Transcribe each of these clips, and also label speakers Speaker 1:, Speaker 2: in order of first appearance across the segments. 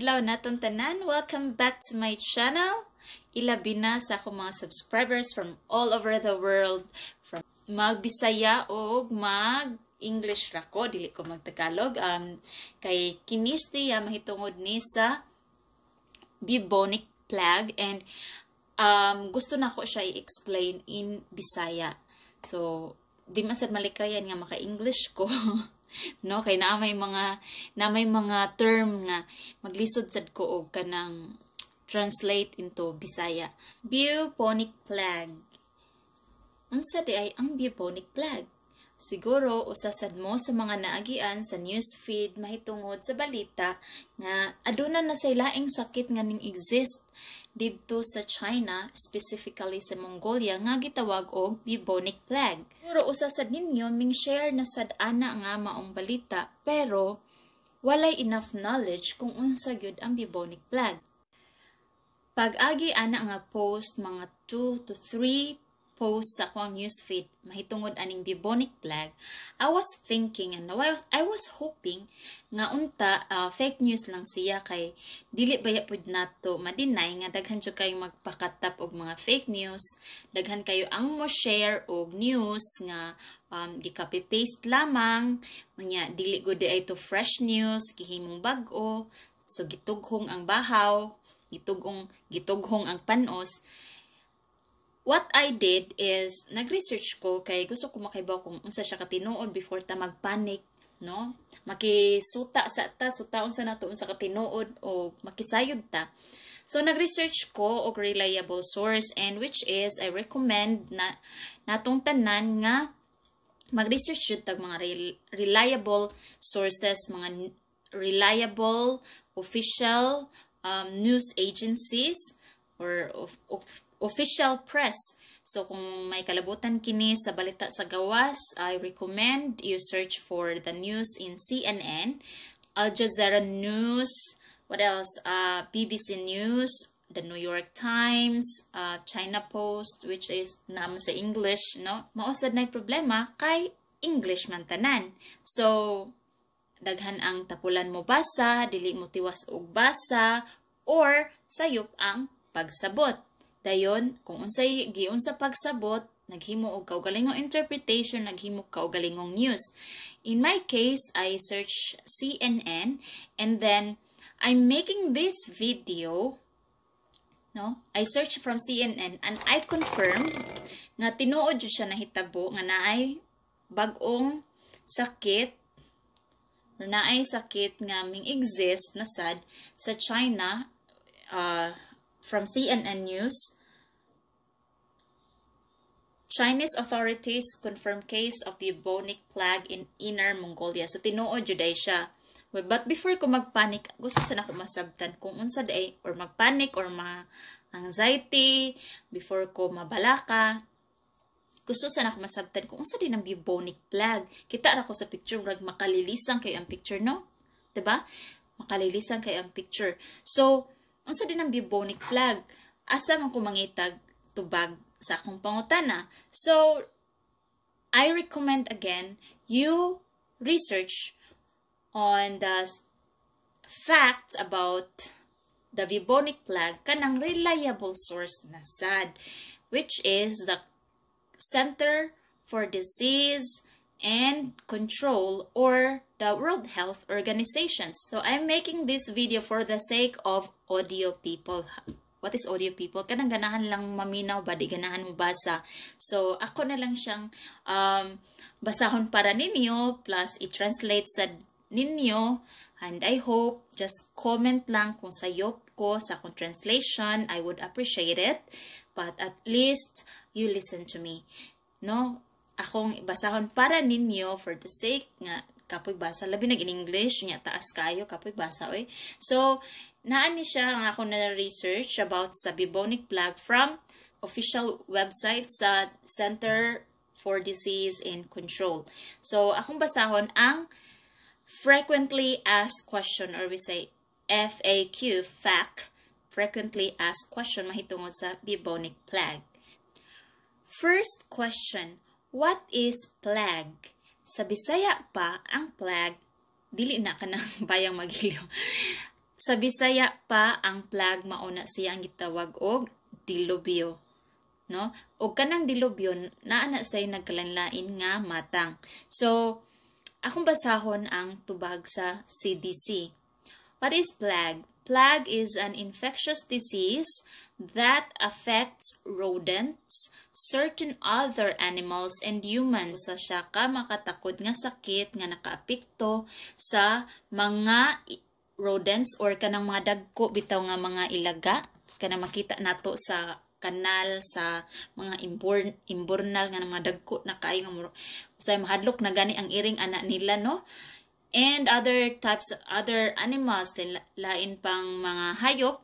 Speaker 1: adlaw naton tanan. Welcome back to my channel. Ilabi na sa akong mga subscribers from all over the world. From mag-Bisaya o mag-English ra ko, dili ko mag-Tagalog. Kay kinis diya mahitungod ni sa bubonic plague and gusto na ko siya i-explain in Bisaya. So, di masad malikayan nga maka-English ko. No, kay na may mga term nga maglisod sad ko og kanang translate into Bisaya. Bubonic plague. Unsa di ay ang bubonic plague? Siguro usa sad mo sa mga naagian sa newsfeed mahitungod sa balita nga aduna na say laing sakit nga ning exist didto sa China, specifically sa Mongolia, nga gitawag og bubonic plague. Pero usa sad ninyo ming share na sad ana nga maong balita, pero walay enough knowledge kung unsa gyud ang bubonic plague. Pag-agi ana nga post mga 2 to 3 post sa akong newsfeed mahitungod aning bubonic plague, I was thinking and I was hoping nga unta fake news lang siya kay dili baya pud nato ma-deny nga daghan jud kayo magpakatap og mga fake news, daghan kayo ang mo share og news nga gi-copy paste lamang, nya dili gud ay to fresh news, gihimong bag-o, so gitughong ang bahaw, gitughong ang panos. What I did is, nag-research ko kay gusto ko makaibaw kung unsa siya katinuod before ta mag-panic, no? Makisuta sa ta, sutaon sa nato unsa katinuod o makisayod ta. So, nag-research ko og reliable source and which is, I recommend na natong tanan nga mag-research jud tag mga reliable sources, mga reliable official news agencies or official press. So, kung may kalabutan kini sa balita sa gawas, I recommend you search for the news in CNN, Al Jazeera News, what else? BBC News, the New York Times, China Post, which is naman sa English, no? Mausad na problema kay English man tanan. So, daghan ang tapulan mo basa, dili mo tiwas og basa, or sayop ang pagsabot. Dayon, kung unsay giun sa pagsabot, naghimo og kaugalingong interpretation, naghimo kaugalingong news. In my case, I search CNN and then I'm making this video, no? I search from CNN and I confirm nga tinuod jud siya nahitabo nga naay bag-ong sakit or naay sakit nga ming exist na sad sa China. From CNN News, Chinese authorities confirm case of the bubonic plague in Inner Mongolia. So, tinuod jud ay siya. But before ko magpanic, gusto sa nako masabtan kung unsa day or magpanic or ma-anxiety, before ko mabalaka, gusto sa nako masabtan kung unsa din ang bubonic plague. Kita ra ko sa picture, makalilisan kay ang picture, no? Diba? Makalilisan kay ang picture. So, unsa din ang bubonic plague? Asa man ko mangitag tubag sa akong pangutana. So, I recommend again, you research on the facts about the bubonic plague kanang reliable source na sad, which is the Center for Disease and Control or the World Health Organization. So, I'm making this video for the sake of audio people. What is audio people? Kanang ganahan lang maminaw ba, di ganahan mo basa. So, ako na lang siyang basahon para ninyo, plus i-translate sa ninyo. And I hope, just comment lang kung sayop ko sa akong translation. I would appreciate it. But at least, you listen to me. No? Akong basahon para ninyo for the sake nga kapoy basa labi nag in English nya taas kayo kapoy basa oy. So naani siya nga ako na research about sa bubonic plague from official website sa Center for Disease and Control. So akong basahon ang frequently asked question or we say FAQ, frequently asked question mahitungod sa bubonic plague. First question, what is plague? Sa Bisaya pa, ang plague, dili na ka ng bayang maghilo. Sa Bisaya pa ang plague mauna siya ang gitawag og dilubyo, no? Og kanang dilubyo naa na say nagkalanlain nga matang. So akong basahon ang tubag sa CDC. What is plague? Plague is an infectious disease that affects rodents, certain other animals, and humans. Sa siya ka makatakod nga sakit nga nakaapekto sa mga rodents or kanang mga dagko bitaw nga mga ilaga kanang makita nato sa kanal sa mga imburnal nga mga dagko na kaayo nga usay mahadlok na gani ang iring ana nila, no? And other types, other animals, lain pang mga hayop,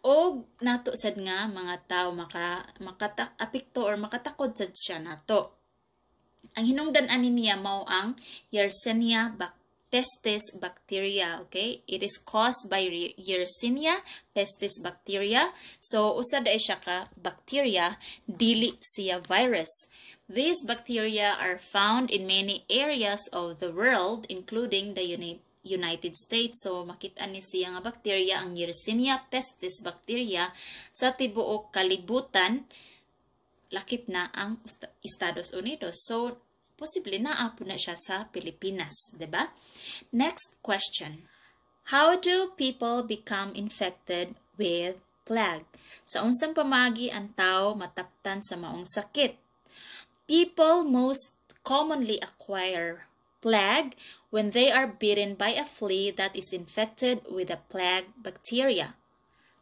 Speaker 1: o nato sad nga mga tao apekto or makatakod sad siya nato. Ang hinungdan ani niya mao ang Yersinia pestis bacteria, okay? It is caused by Yersinia pestis bacteria. So usad ay siya ka bacteria, dili siya virus. These bacteria are found in many areas of the world, including the United States. So, makita ni siya nga bacteria, ang Yersinia pestis bacteria, sa tibuok kalibutan, lakip na ang Estados Unidos. So, posible na apo na siya sa Pilipinas, diba? Next question. How do people become infected with plague? Sa unsang pamagi ang tao mataptan sa maong sakit? People most commonly acquire plague when they are bitten by a flea that is infected with a plague bacteria.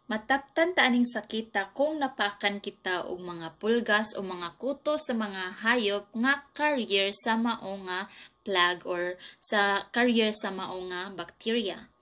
Speaker 1: Mataptan ta aning sakita kung napakan kita og mga pulgas o mga kuto sa mga hayop nga carrier sa mao nga plague or sa carrier sa mao nga bacteria.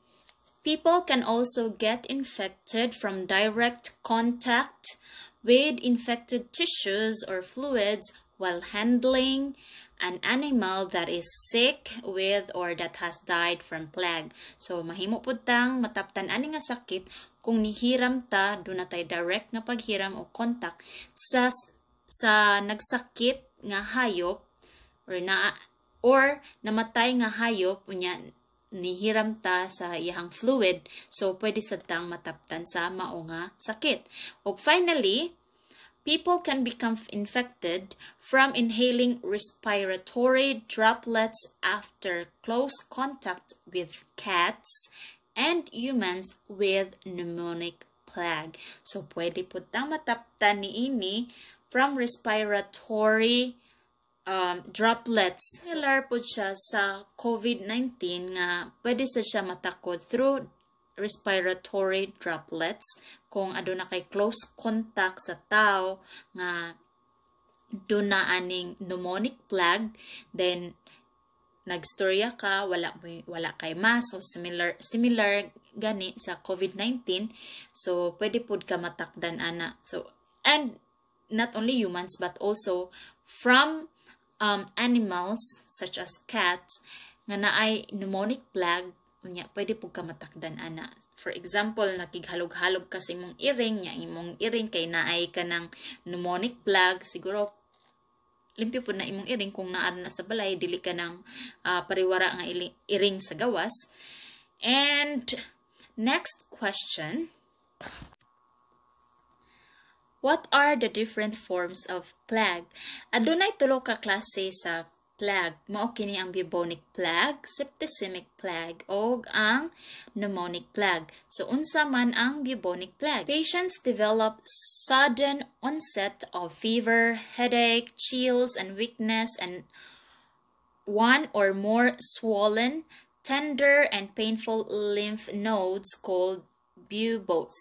Speaker 1: People can also get infected from direct contact with infected tissues or fluids while handling an animal that is sick with or that has died from plague. So, mahimo pud tang mataptan ani nga sakit kung nihiram ta, doon na tayo direct nga paghiram o contact sa nagsakit nga hayop or namatay nga hayop unya nihiram ta sa iyang fluid. So, pwede sa tang mataptan sa mao nga sakit. O finally, people can become infected from inhaling respiratory droplets after close contact with cats and humans with pneumonic plague. So, pwede po tang mataptan niini from respiratory droplets. Similar po siya sa COVID-19 nga pwede siya matakod through respiratory droplets kung aduna kay close contact sa tao nga duna aning pneumonic plague, then nagstorya ka, wala kay mask, so similar gani sa COVID-19, so pwede pud ka matakdan ana. So, and not only humans but also from animals such as cats nga naay pneumonic plague, unya pwede pud ka matakdan ana. For example, nakighalog-halog kasi imong iring, imong iring kay naay ka ng pneumonic plague, siguro limpyo pud na imong iring kung naa na sa balay, dili ka ng pariwara nga iring sa gawas. And next question. What are the different forms of plague? Adunay tulo ka klase sa plague. Mao kini ang bubonic plague, septicemic plague, o ang pneumonic plague. So, unsa man ang bubonic plague? Patients develop sudden onset of fever, headache, chills, and weakness, and one or more swollen, tender, and painful lymph nodes called buboes.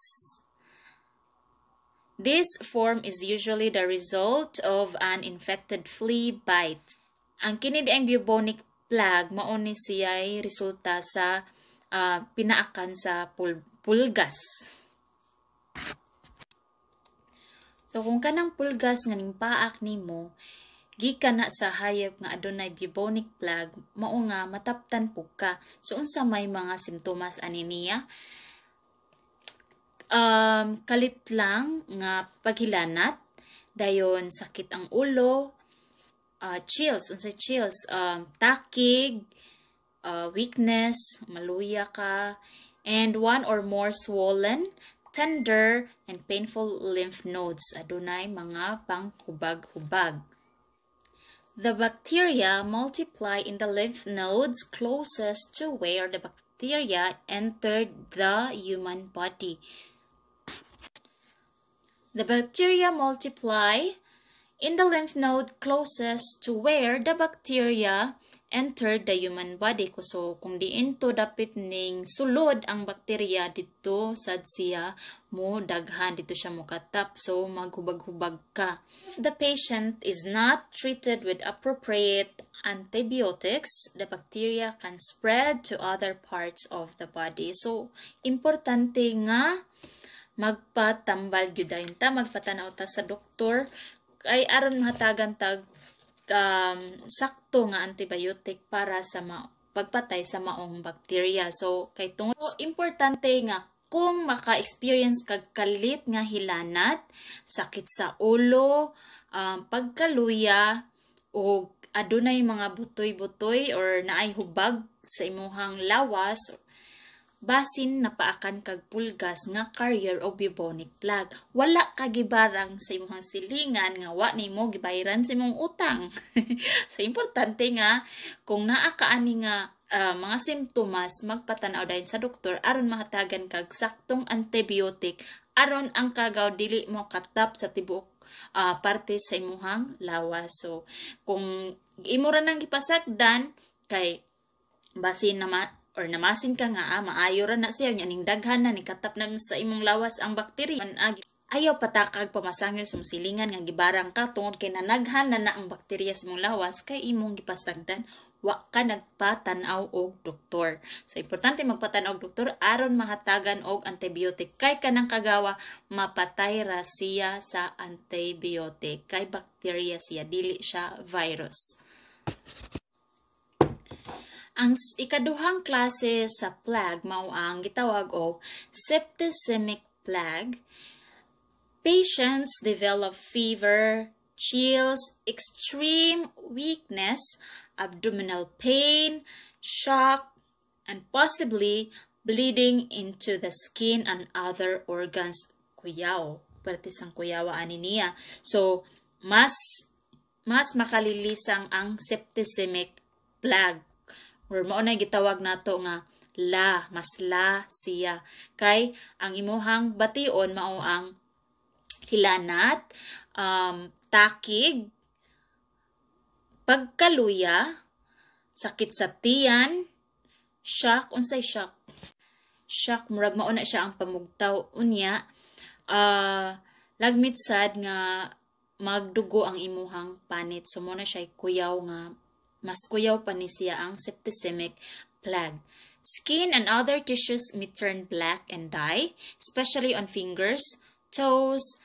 Speaker 1: This form is usually the result of an infected flea bite. Ang kini ang bubonic plague mao ni siya'y resulta sa pinaakan sa pulgas. So kung kanang pulgas nga nimpaak nimo gikan na sa hayop nga adunay bubonic plague, mao nga mataptan pug ka. So unsa may mga simptomas ani niya? Kalit lang nga paghilanat, dayon sakit ang ulo, chills, takig, weakness, maluya ka, and one or more swollen, tender, and painful lymph nodes. Adunay mga panghubag-hubag. The bacteria multiply in the lymph nodes closest to where the bacteria entered the human body. The bacteria multiply in the lymph node closest to where the bacteria entered the human body. So, kung diin to dapit ning sulod ang bakterya dito sad siya mo daghan, dito siya mo katap. So, maghubag-hubag ka. If the patient is not treated with appropriate antibiotics, the bacteria can spread to other parts of the body. So, importante nga magpatambal gyudayon ta, magpatanaw ta sa doktor kay aron mahatagan tag sakto nga antibiotic para sa pagpatay sa maong bakterya. So kay tungod importante nga kung maka-experience kag kalit nga hilanat, sakit sa ulo, pagkaluya o adunay mga butoy-butoy or naay hubag sa imuhang lawas, basin napaakan kag pulgas nga carrier o bubonic plague. Wala ka gibarang sa imong silingan nga wa nimo gibayaran sa imong utang. So importante nga kung naa ka ani nga mga simptomas, magpatanaw dayon sa doktor aron mahatagan kag saktong antibiotic aron ang kagaw dili mo katap sa tibuok parte sa imong lawas. So kung imo ra nang gipasagdan kay basin na or namasin ka nga, maayo ra na siya, ning daghan na, nikatap na sa imong lawas ang bakterya. Ayaw patakag pamasangil sa silingan nga gibarang ka, tungod kay nanaghan na ang bakterya sa imong lawas, kay imong gipasagdan, wa ka nagpatanaw og doktor. So, importante magpatanaw og doktor, aron mahatagan og antibiotic. Kay kanang kagawa, mapatay ra siya sa antibiotic. Kay bakterya siya, dili siya virus. Ang ikaduhang klase sa plague mao ang gitawag og septicemic plague. Patients develop fever, chills, extreme weakness, abdominal pain, shock, and possibly bleeding into the skin and other organs. Kuyaw, parte sang kuyawa ani niya. So, mas makalilisang ang septicemic plague. Or mao na gitawag nato nga mas la siya. Kay ang imuhang bation mao ang hilanat, takig, pagkaluya, sakit sa tiyan, shock, unsay shock? Shock, murag mao na siya ang pamugtaw. Unya, lagmit sad nga magdugo ang imuhang panit. So mo na siya kuyaw nga mas kuyaw pa ni siya ang septicemic plague. Skin and other tissues may turn black and die, especially on fingers, toes,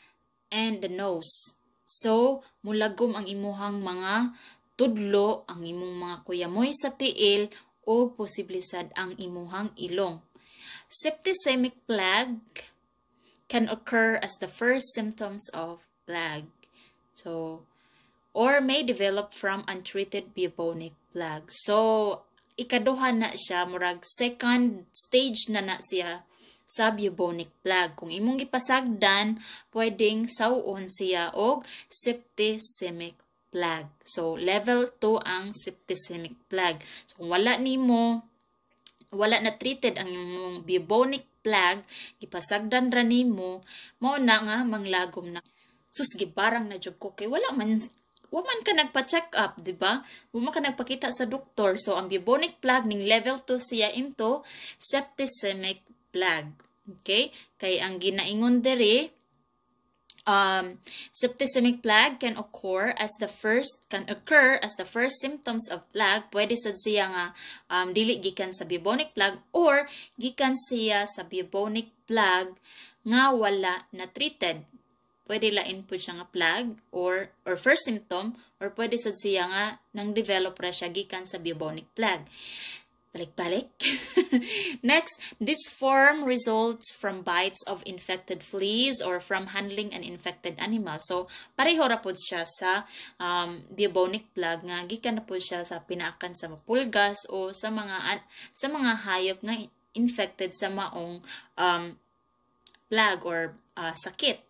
Speaker 1: and the nose. So, mulagom ang imuhang mga tudlo, ang imong mga kuyamoy sa tiil, o posible sad ang imuhang ilong. Septicemic plague can occur as the first symptoms of plague. So, or may develop from untreated bubonic plague. So, ikaduha na siya, murag second stage na siya sa bubonic plague. Kung imong gipasagdan, pwedeng sauon siya og septicemic plague. So, level 2 ang septicemic plague. So, kung wala na treated ang imong bubonic plague, gipasagdan ra nimo, mao na nga manglagom na. Sus, gibarang na jud ko kay wala man ka nagpa-check up, di ba? Wala ka nagpakita sa doktor. So, ang bubonic plague ning level 2 siya into septicemic plague. Okay? Kay ang ginaingon dere, septicemic plague can occur as the first symptoms of plague. Pwede sad siya nga dili gikan sa bubonic plague or gikan siya sa bubonic plague nga wala na treated. Pwede lain po siya nga plague or first symptom, or pwede sad siya nga nang develop ra siya gikan sa bubonic plague. Balik-balik. Next, this form results from bites of infected fleas or from handling an infected animal. So, pareho ra po siya sa bubonic plague nga gikan na po siya sa pinaakan sa mapulgas o sa mga hayop nga infected sa maong plague or sakit.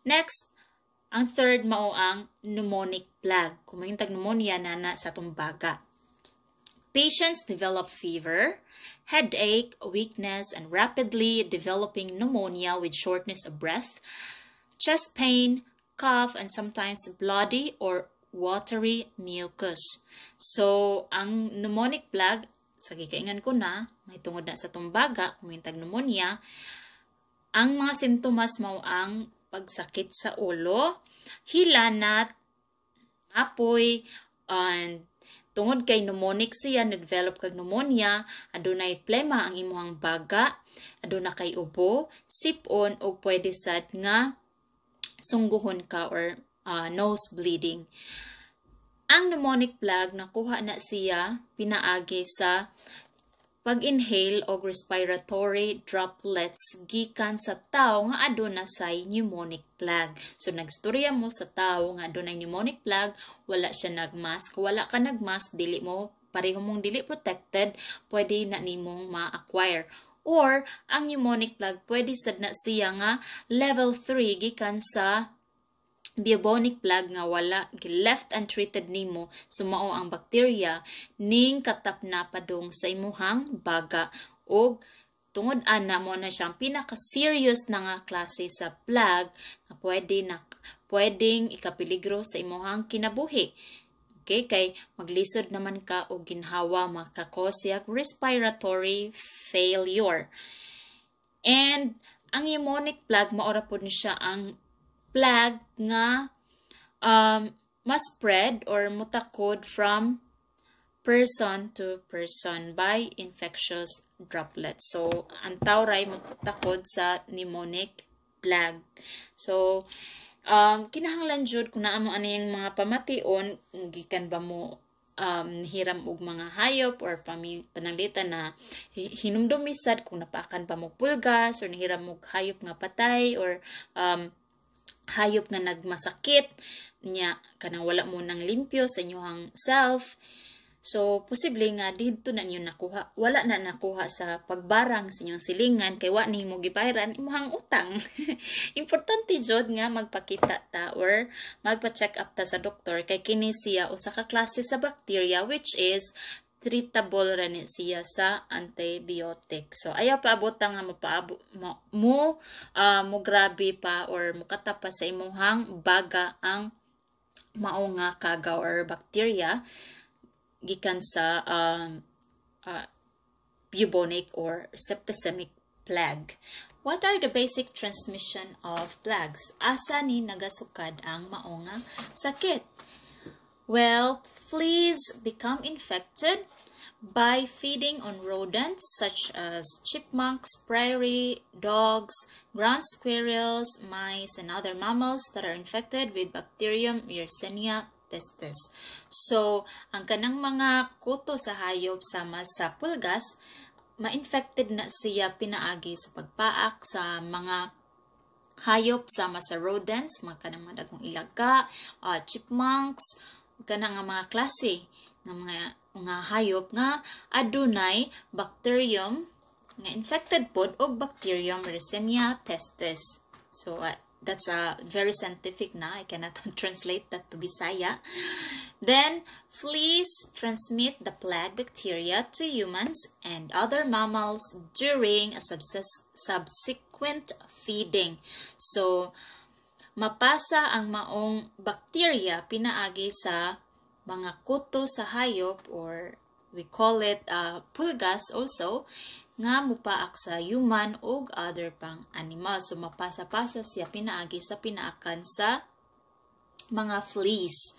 Speaker 1: Next, ang third mao ang pneumonic plague. Kung may pneumonia na sa atong baga. Patients develop fever, headache, weakness, and rapidly developing pneumonia with shortness of breath, chest pain, cough, and sometimes bloody or watery mucus. So, ang pneumonic plague, sa gikaingan ko na, may tungod na sa tumbaga, kung may pneumonia, ang mga sintomas mao ang pagsakit sa ulo, hilanat, apoy, and tungod kay pneumonic siya, na-develop kag pneumonia, adunay plema ang imuhang baga, aduna kay ubo, sipon, o pwede sad nga sungguhon ka or nose bleeding. Ang pneumonic plague nakuha na siya pinaagi sa pag-inhale o respiratory droplets gikan sa tao nga aduna say pneumonic plague. So nagstorya mo sa tao nga adunay pneumonic plague, wala siya nagmask, wala ka nagmask, dili mo pareho mong dili protected, pwede na nimong ma-acquire. Or ang pneumonic plague pwede sad na siya nga level 3 gikan sa bubonic plague nga wala left untreated nimo, sumao ang bacteria ning katap na padung sa imuhang baga, og tungod ana mo na siyang pinaka-serious na nga klase sa plague nga pwedeng ikapeligro sa imuhang kinabuhi. Okay, kay maglisod naman ka og ginhawa, makakosyak respiratory failure. And ang pneumonic plague maora pod siya ang plague nga ma-spread or mutakod from person to person by infectious droplets. So, ang tawray mutakod sa pneumonic plague. So, kinahanglan jud kung naa mo ani yung mga pamation, gikan ba mo hiram og mga hayop or pananglitan na hinumdumisad kung napaakan pa mo pulgas or nahiram og hayop nga patay or hayop nga nagmasakit nya kanang wala mo nang limpyo sa inyong self. So posible nga didto na niyo nakuha, wala na nakuha sa pagbarang sa inyong silingan kay wa nimo gibayran imong utang. Importante jud nga magpakita ta or magpa-check up ta sa doktor kay kini siya usa ka klase sa bacteria which is treatable rin siya sa antibiotic. So, ayaw paabot nga mo grabe pa or mukata pa sa imuhang baga ang mao nga kagaw or bacteria gikan sa bubonic or septicemic plague. What are the basic transmission of plagues? Asa ni nagasukad ang mao nga sakit? Well, fleas become infected by feeding on rodents such as chipmunks, prairie dogs, ground squirrels, mice, and other mammals that are infected with Bacterium Yersinia pestis. So, ang kanang mga kuto sa hayop sama sa pulgas, ma-infected na siya pinaagi sa pagpaak sa mga hayop sama sa rodents, mga kanang madagong ilaga, chipmunks, kanang mga klase ng mga hayop nga adunay bacterium nga infected pod og Bacterium Yersinia pestis. So that's very scientific na. I cannot translate that to Bisaya. Then fleas transmit the plague bacteria to humans and other mammals during a subsequent feeding. So mapasa ang maong bacteria pinaagi sa mga kuto sa hayop or we call it pulgas also nga mupaak sa human o other pang animal. So mapasa-pasa siya pinaagi sa pinaakan sa mga fleas.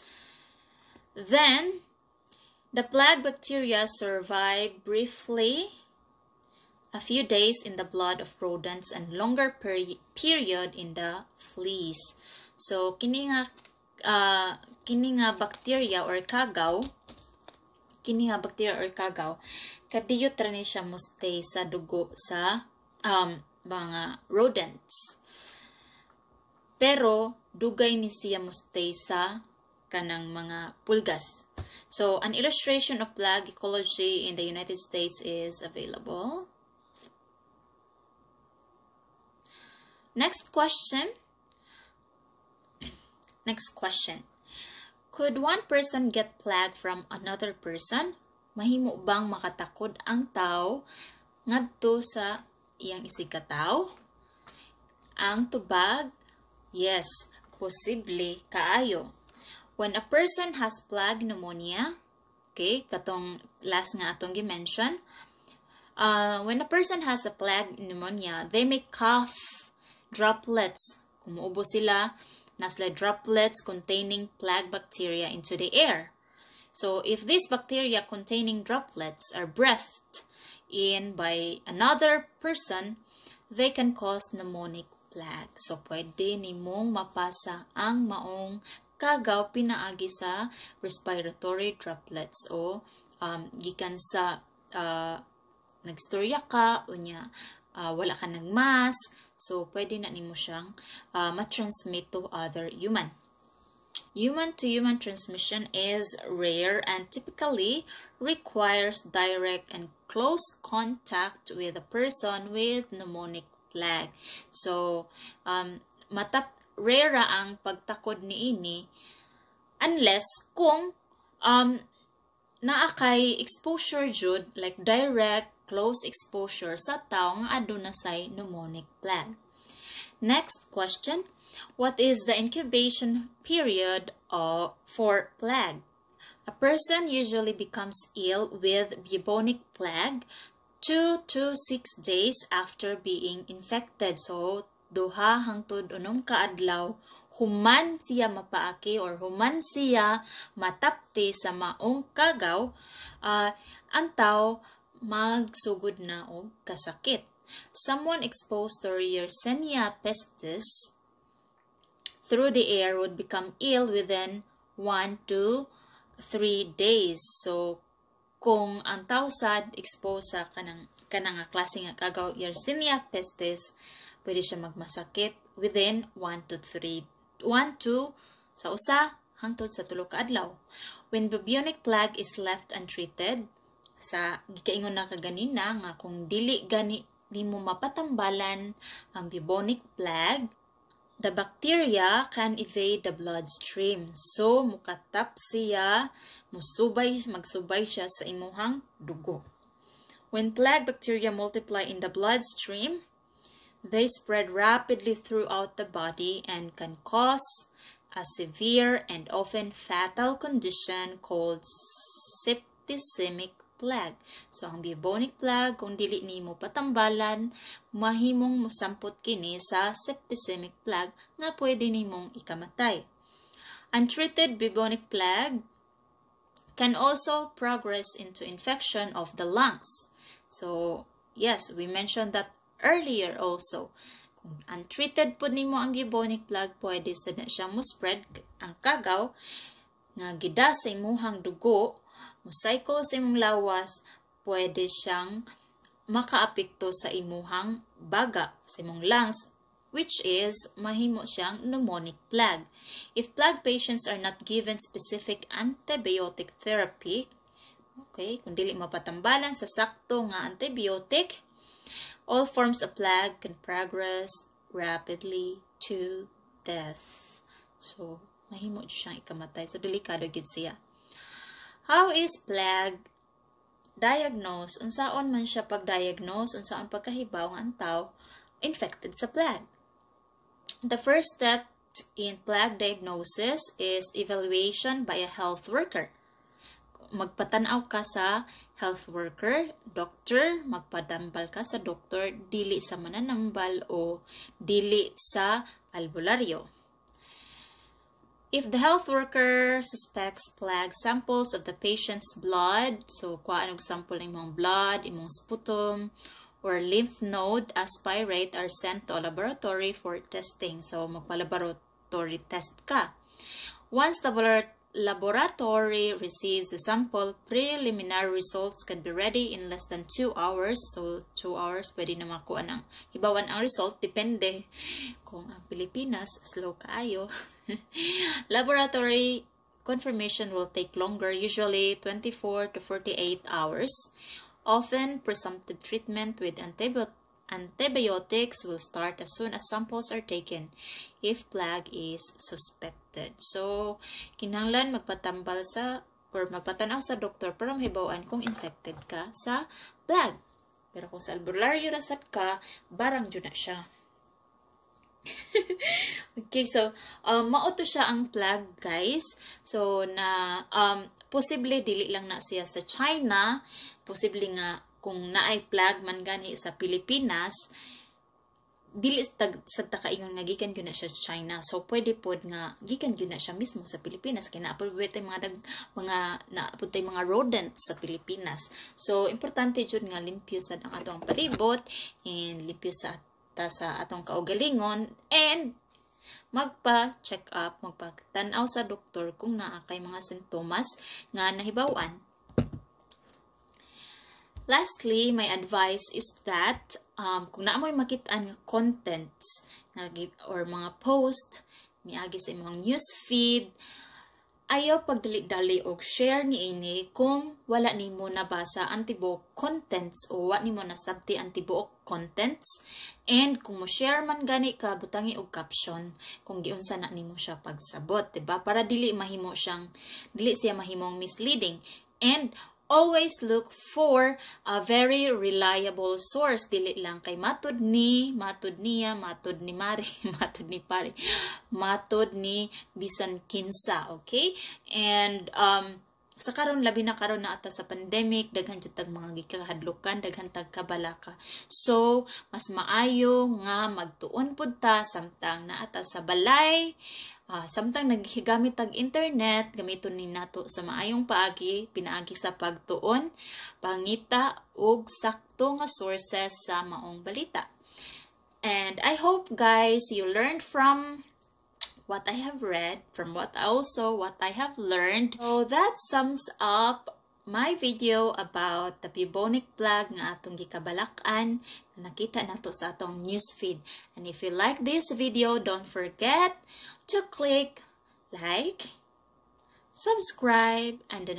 Speaker 1: Then the plague bacteria survive briefly a few days in the blood of rodents and longer period in the fleas. So kini nga bacteria or kagaw, kadiyot ra ni siya mo stay sa dugo sa mga rodents. Pero dugay ni siya mo stay sa kanang mga pulgas. So an illustration of plague ecology in the United States is available. Next question. Could one person get plague from another person? Mahimo bang makatakod ang tao ngadto sa iyang isigkataw? Ang tubag, yes, posible kaayo. When a person has plague pneumonia, okay, katong last nga atong gi-mention, when a person has a plague pneumonia, they may cough droplets. Kung muubo sila, nasla droplets containing plague bacteria into the air. So if these bacteria containing droplets are breathed in by another person, they can cause pneumonic plague. So pwede nimong mapasa ang maong kagaw pinaagi sa respiratory droplets o gikan sa nagstorya ka unya wala ka ng mask, so pwede na nimo siyang ma-transmit to other human. Human-to-human transmission is rare and typically requires direct and close contact with a person with pneumonic plague. So rare ang pagtakod niini unless kung naa kay exposure jud, like direct close exposure sa tawo nga aduna say pneumonic plague. Next question, what is the incubation period for plague? A person usually becomes ill with bubonic plague 2 to 6 days after being infected. So duha hangtod unom ka adlaw human siya mapaaki or human siya matapti sa maong kagaw, ang tao magsugod na og kasakit. Someone exposed to Yersinia pestis through the air would become ill within 1 to 3 days. So kung ang tao sad exposed sa kanang klase nga kagaw Yersinia pestis, pwede siya magmasakit within 1 to sa usa hangtod sa 3 ka adlaw. When bubonic plague is left untreated, sa gikaingon na kaganina nga kung dili gani nimo mapatambalan ang bubonic plague, the bacteria can evade the bloodstream. So mukatap siya, magsubay siya sa imuhang dugo. When plague bacteria multiply in the bloodstream, they spread rapidly throughout the body and can cause a severe and often fatal condition called septicemic plague. So, ang bubonic plague, kung dili nimo patambalan, mahimong mosampot kini sa septicemic plague nga pwede nimong ikamatay. Untreated bubonic plague can also progress into infection of the lungs. So, yes, we mentioned that earlier also. Kung untreated po nimo ang bubonic plague, pwede sa na siya mo-spread ang kagaw nga gida sa imuhang dugo, mo-cycle sa imong lawas, pwede siyang makaapekto sa imuhang baga, sa imong lungs, which is mahimo siyang pneumonic plague. If plague patients are not given specific antibiotic therapy, okay, kung dili mapatambalan sa sakto nga antibiotic, all forms of plague can progress rapidly to death. So, mahimo siyang ikamatay. So, delikado gid siya. How is plague diagnosed? Unsaon man siya pag-diagnose? Unsaon pagkahibaw nga ang tao infected sa plague? The first step in plague diagnosis is evaluation by a health worker. Magpatanaw ka sa health worker, doctor, magpadambal ka sa doctor, dili sa mananambal o dili sa albularyo. If the health worker suspects plague, samples of the patient's blood, so kuhaan og sample ng imong blood, imong sputum, or lymph node aspirate are sent to a laboratory for testing. So magpa-laboratory test ka. Once the laboratory receives the sample, preliminary results can be ready in less than 2 hours. So, 2 hours, pwede na makuha ng hibawan ang result. Depende kung ang Pilipinas, slow kaayo. Laboratory confirmation will take longer, usually 24 to 48 hours. Often, presumptive treatment with Antibiotics will start as soon as samples are taken if plague is suspected. So, kinahanglan magpatambal sa or magpatanaw sa doktor para mahibawan kung infected ka sa plague. Pero kung sa albularyo rasat ka, barang dyan na siya. Okay, so mauto siya ang plague, guys. So na posible dili lang na siya sa China, posible nga kung naay plague man gani sa Pilipinas, dili sa takaingon nga gikan gyud na siya sa China. So pwede pod nga gikan gyud na siya mismo sa Pilipinas kay naapod tay mga rodents sa Pilipinas. So importante jud nga limpyo sad ang atong palibot and limpyo sa atong kaugalingon and magpa-check up, magpa-tanaw sa doktor kung naa kay mga sintomas nga nahibawan. Lastly, my advice is that kung naamoy makit-an contents or mga post niagi sa imong news feed, ayaw pagdali-dali og share niini kung wala nimo nabasa ang tibuok contents o wala nimo nasabti ang tibuok contents, and kung mo share man gani ka butangi og caption kung giunsa na nimo siya pagsabot, diba? Para dili siya mahimong misleading. And always look for a very reliable source. Dili lang kay matod ni, matod niya, matod ni Mari, matod ni Pari, matod ni bisan kinsa, okay? And sa karon labi na karon na ata sa pandemic, daghan jud tag mga gikahadlukan, daghan tag kabalaka. So mas maayo nga magtuon pud ta samtang na ata sa balay. Samtang naghigamit tag internet, gamiton ni nato sa maayong paagi, pinaagi sa pagtuon, pangita ug sakto nga sources sa maong balita. And I hope guys you learned from what I have read, from what I have learned. So that sums up my video about the bubonic plague nga atong gikabalakan, nakita nato sa atong newsfeed. And if you like this video, don't forget to click like, subscribe, and the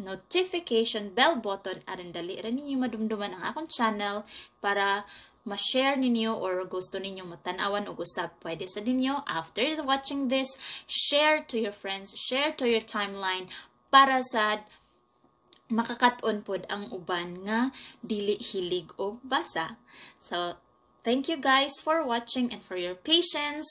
Speaker 1: notification bell button aron dali ra ninyo madumduman ang akong channel para ma-share ninyo or gusto ninyo matanawan o usab. Pwede sa ninyo after watching this, share to your friends, share to your timeline para sa makakaton pod ang uban nga dili hilig og basa. So thank you guys for watching and for your patience.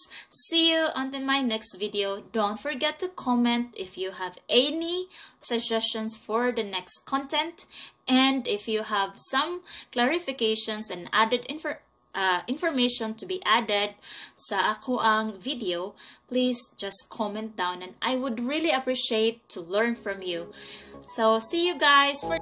Speaker 1: See you on my next video. Don't forget to comment if you have any suggestions for the next content. And if you have some clarifications and added information to be added sa ako ang video, please just comment down and I would really appreciate to learn from you. So see you guys for